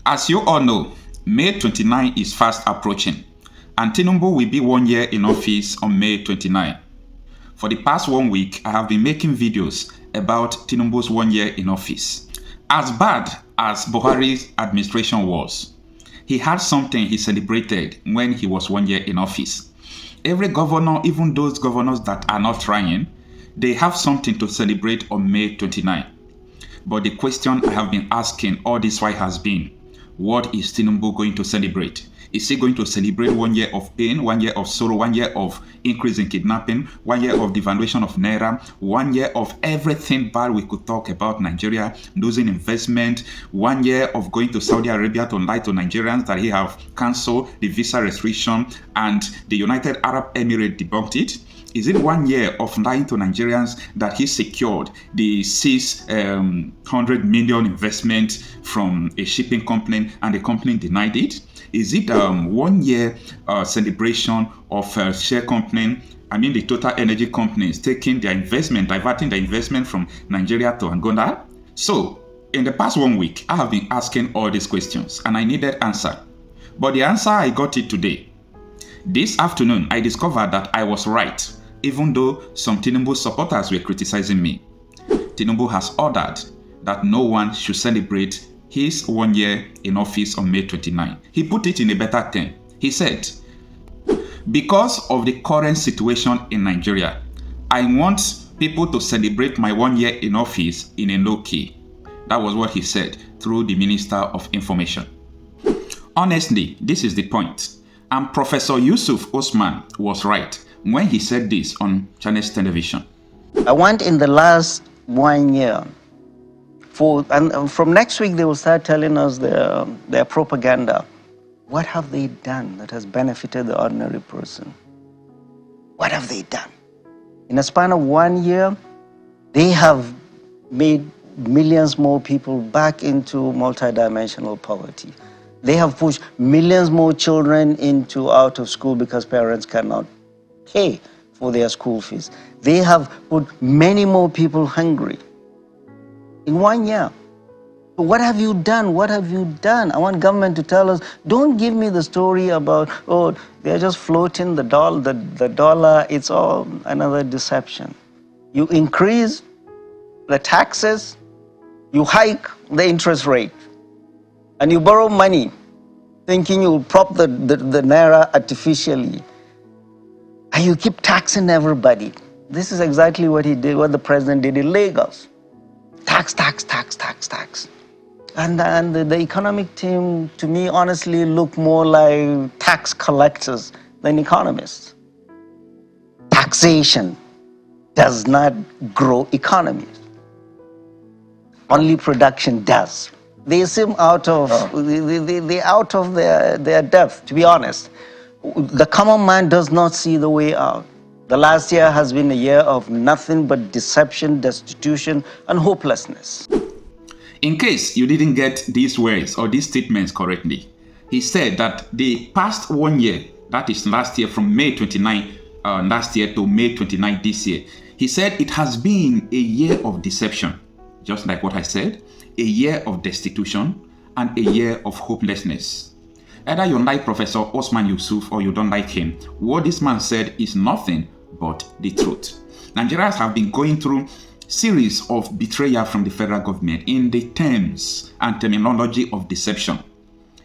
As you all know, May 29 is fast approaching, and Tinubu will be 1 year in office on May 29. For the past 1 week, I have been making videos about Tinubu's 1 year in office. As bad as Buhari's administration was, he had something he celebrated when he was 1 year in office. Every governor, even those governors that are not trying, they have something to celebrate on May 29. But the question I have been asking all this while has been, what is Tinubu going to celebrate? Is he going to celebrate 1 year of pain, 1 year of sorrow, 1 year of increase in kidnapping, 1 year of devaluation of Naira, 1 year of everything bad we could talk about Nigeria, losing investment, 1 year of going to Saudi Arabia to lie to Nigerians that he have cancelled the visa restriction and the United Arab Emirates debunked it? Is it 1 year of lying to Nigerians that he secured the 600 million investment from a shipping company and the company denied it? Is it 1 year celebration of share company, the total energy companies taking their investment, diverting the investment from Nigeria to Angola? So, in the past 1 week, I have been asking all these questions and I needed answer. But the answer, I got it today. This afternoon, I discovered that I was right, even though some Tinubu supporters were criticizing me. Tinubu has ordered that no one should celebrate his 1 year in office on May 29. He put it in a better term. He said, because of the current situation in Nigeria, I want people to celebrate my 1 year in office in a low key. That was what he said through the Minister of Information. Honestly, this is the point. And Professor Yusuf Osman was right when he said this on Chinese television. I want in the last 1 year, and from next week they will start telling us their propaganda. What have they done that has benefited the ordinary person? What have they done? In a span of 1 year, they have made millions more people back into multidimensional poverty. They have pushed millions more children into out of school because parents cannot pay for their school fees. They have put many more people hungry in 1 year. So what have you done? What have you done? I want government to tell us. Don't give me the story about, oh, they're just floating the dollar. It's all another deception. You increase the taxes, you hike the interest rate, and you borrow money thinking you'll prop the Naira artificially. And you keep taxing everybody. This is exactly what he did, what the president did in Lagos. Tax, tax, tax, tax, tax. And the economic team, to me, honestly, look more like tax collectors than economists. Taxation does not grow economies. Only production does. They seem out of, they're out of their depth, to be honest. The common man does not see the way out. The last year has been a year of nothing but deception, destitution, and hopelessness. In case you didn't get these words or these statements correctly, he said that the past 1 year, that is last year from May 29 last year to May 29 this year, he said it has been a year of deception, just like what I said, a year of destitution, and a year of hopelessness. Either you like Professor Osman Yusuf or you don't like him, what this man said is nothing but the truth. Nigerians have been going through series of betrayal from the federal government in the terms and terminology of deception.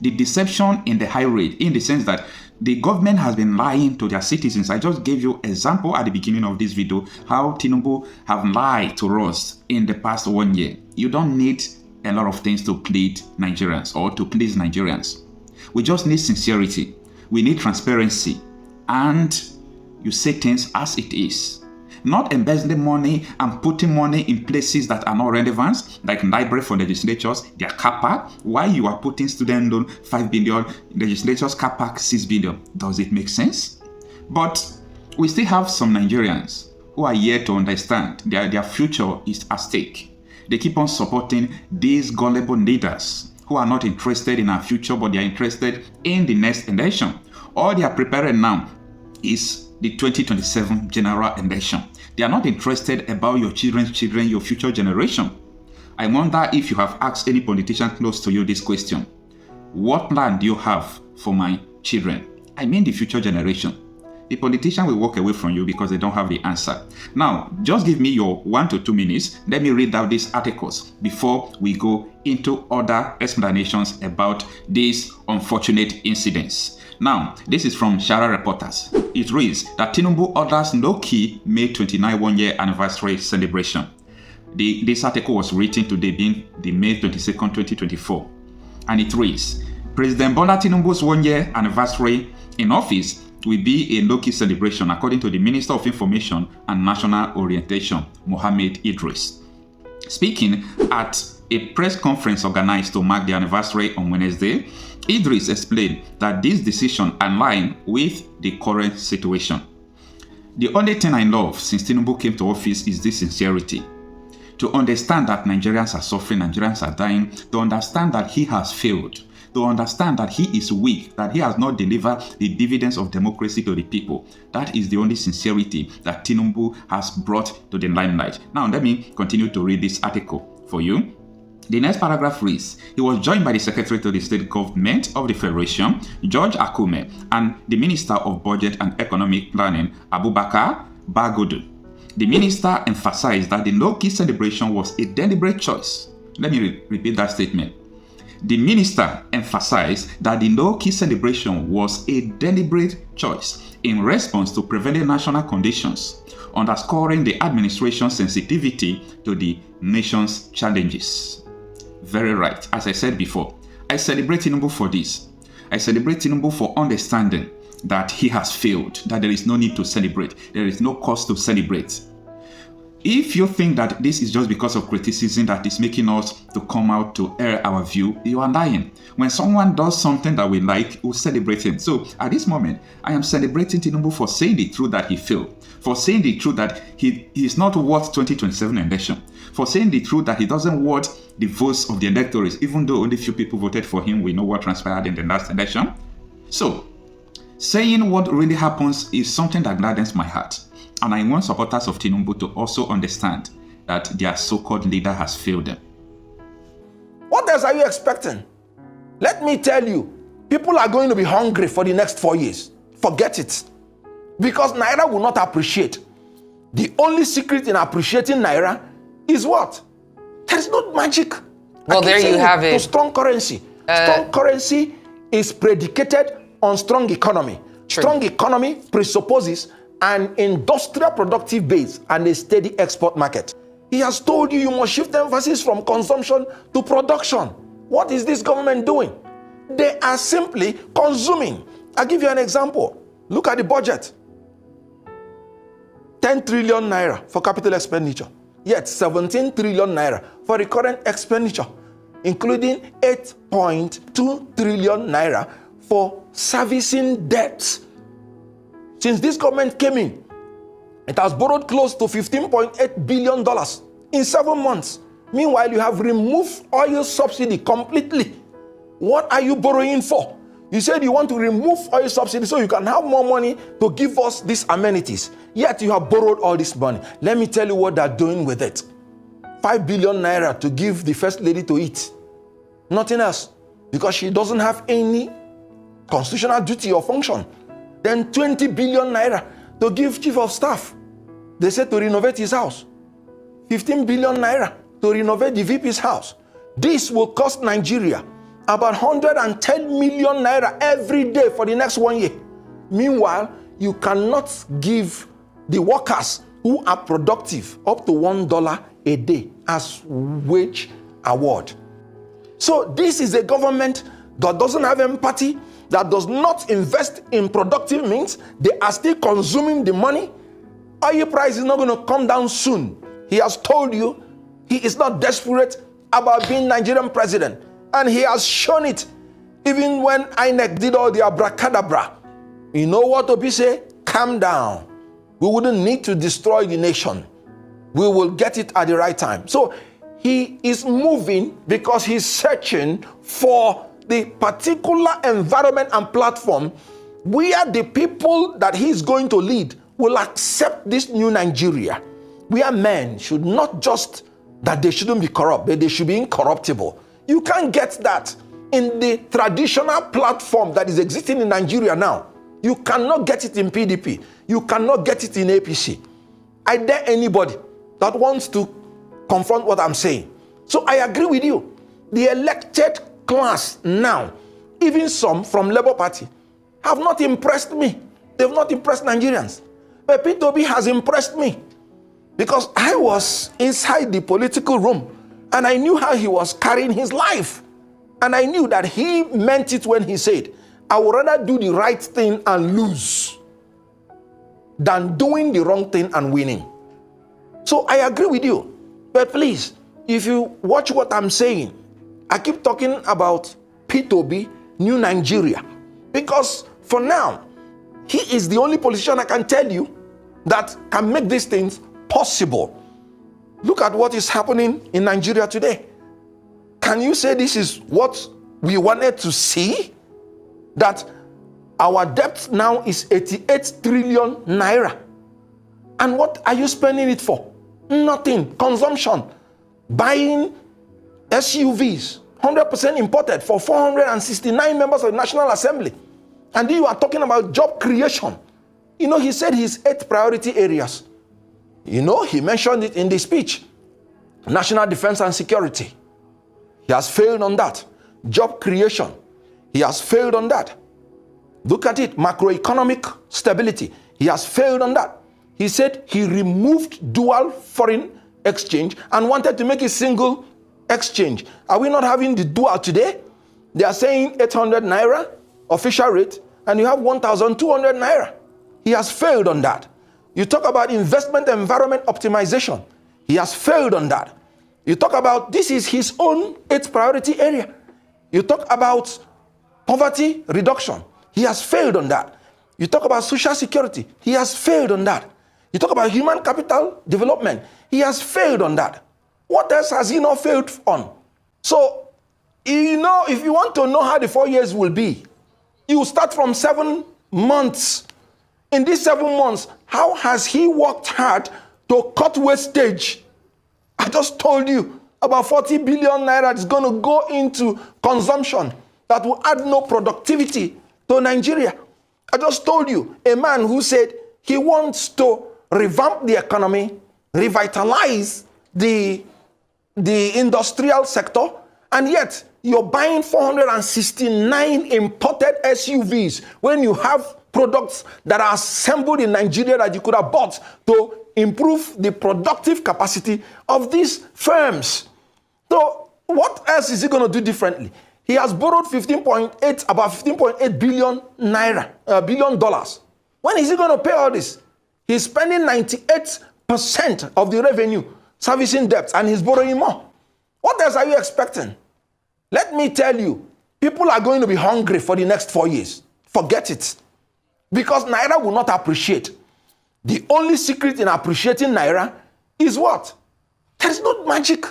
The deception in the high rate, in the sense that the government has been lying to their citizens. I just gave you an example at the beginning of this video, how Tinubu have lied to us in the past 1 year. You don't need a lot of things to plead Nigerians or to please Nigerians. We just need sincerity. We need transparency. And you say things as it is. Not embezzling money and putting money in places that are not relevant, like library for legislatures, their car park. Why you are putting student loan 5 billion, legislatures car park 6 billion? Does it make sense? But we still have some Nigerians who are yet to understand their future is at stake. They keep on supporting these gullible leaders who are not interested in our future, but they are interested in the next election. All they are preparing now is the 2027 general election. They are not interested about your children's children, your future generation. I wonder if you have asked any politician close to you this question. What plan do you have for my children? I mean the future generation. The politician will walk away from you because they don't have the answer. Now, just give me your 1 to 2 minutes. Let me read out these articles before we go into other explanations about these unfortunate incidents. Now, this is from Shara Reporters. It reads that Tinubu orders low-key May 29 one-year anniversary celebration. This article was written today, being the May 22nd, 2024. And it reads, President Bola Tinubu's one-year anniversary in office will be a low-key celebration, according to the Minister of Information and National Orientation, Mohammed Idris. Speaking at a press conference organized to mark the anniversary on Wednesday, Idris explained that this decision aligns with the current situation. The only thing I love since Tinubu came to office is this sincerity. To understand that Nigerians are suffering, Nigerians are dying, to understand that he has failed, to understand that he is weak, that he has not delivered the dividends of democracy to the people. That is the only sincerity that Tinubu has brought to the limelight. Now, let me continue to read this article for you. The next paragraph reads, he was joined by the Secretary to the State Government of the Federation, George Akume, and the Minister of Budget and Economic Planning, Abubakar Bagudu. The minister emphasized that the low-key celebration was a deliberate choice. Let me repeat that statement. The minister emphasized that the low-key celebration was a deliberate choice in response to prevailing national conditions, underscoring the administration's sensitivity to the nation's challenges. Very right. As I said before, I celebrate Tinubu for this. I celebrate Tinubu for understanding that he has failed, that there is no need to celebrate. There is no cause to celebrate. If you think that this is just because of criticism that is making us to come out to air our view, you are lying. When someone does something that we like, we'll celebrate him. So at this moment, I am celebrating Tinubu for saying the truth that he failed, for saying the truth that he is not worth 2027 election, for saying the truth that he doesn't worth the votes of the electors, even though only few people voted for him. We know what transpired in the last election. So, saying what really happens is something that gladdens my heart. And I want supporters of Tinubu to also understand that their so-called leader has failed them. What else are you expecting? Let me tell you, people are going to be hungry for the next 4 years. Forget it. Because Naira will not appreciate. The only secret in appreciating Naira is what? There is no magic. Well, there you have it. To strong currency. Strong currency is predicated on strong economy. True. Strong economy presupposes an industrial productive base and a steady export market. He has told you must shift emphasis from consumption to production. What is this government doing? They are simply consuming. I'll give you an example. Look at the budget. 10 trillion naira for capital expenditure. Yet 17 trillion naira for recurrent expenditure, including 8.2 trillion naira for servicing debts. Since this government came in, it has borrowed close to $15.8 billion in 7 months. Meanwhile, you have removed oil subsidy completely. What are you borrowing for? You said you want to remove oil subsidy so you can have more money to give us these amenities. Yet you have borrowed all this money. Let me tell you what they're doing with it. 5 billion naira to give the first lady to eat. Nothing else. Because she doesn't have any constitutional duty or function. Then 20 billion naira to give chief of staff. They said to renovate his house. 15 billion naira to renovate the VP's house. This will cost Nigeria about 110 million naira every day for the next 1 year. Meanwhile, you cannot give the workers who are productive up to $1 a day as wage award. So this is a government that doesn't have empathy, that does not invest in productive means. They are still consuming the money. Oil price is not going to come down soon. He has told you he is not desperate about being Nigerian president. And he has shown it. Even when INEC did all the abracadabra. You know what Obi say? Calm down. We wouldn't need to destroy the nation. We will get it at the right time. So he is moving because he's searching for the particular environment and platform where the people that he's going to lead will accept this new Nigeria, where men should not just that they shouldn't be corrupt, but they should be incorruptible. You can't get that in the traditional platform that is existing in Nigeria now. You cannot get it in PDP. You cannot get it in APC. I dare anybody that wants to confront what I'm saying. So I agree with you. The elected class now, even some from Labour Party, have not impressed me. They've not impressed Nigerians. But P2B has impressed me because I was inside the political room and I knew how he was carrying his life. And I knew that he meant it when he said, I would rather do the right thing and lose than doing the wrong thing and winning. So I agree with you. But please, if you watch what I'm saying, I keep talking about P2B, New Nigeria. Because for now, he is the only politician I can tell you that can make these things possible. Look at what is happening in Nigeria today. Can you say this is what we wanted to see? That our debt now is 88 trillion naira. And what are you spending it for? Nothing. Consumption. Buying SUVs, 100% imported for 469 members of the National Assembly. And then you are talking about job creation. You know, he said his 8 priority areas. You know, he mentioned it in the speech. National defense and security. He has failed on that. Job creation. He has failed on that. Look at it. Macroeconomic stability. He has failed on that. He said he removed dual foreign exchange and wanted to make a single exchange. Are we not having the dual today? They are saying 800 naira official rate and you have 1,200 naira. He has failed on that. You talk about investment environment optimization. He has failed on that. You talk about this is his own 8th priority area. You talk about poverty reduction. He has failed on that. You talk about social security. He has failed on that. You talk about human capital development. He has failed on that. What else has he not failed on? So, you know, if you want to know how the 4 years will be, you start from 7 months. In these 7 months, how has he worked hard to cut wastage? I just told you about 40 billion naira is going to go into consumption that will add no productivity to Nigeria. I just told you a man who said he wants to revamp the economy, revitalize the industrial sector, and yet you're buying 469 imported SUVs when you have products that are assembled in Nigeria that you could have bought to improve the productive capacity of these firms. So what else is he going to do differently? He has borrowed about 15.8 billion naira, $billion. When is he going to pay all this? He's spending 98% of the revenue servicing debts and he's borrowing more. What else are you expecting? Let me tell you, people are going to be hungry for the next 4 years. Forget it. Because Naira will not appreciate. The only secret in appreciating Naira is what? There is no magic.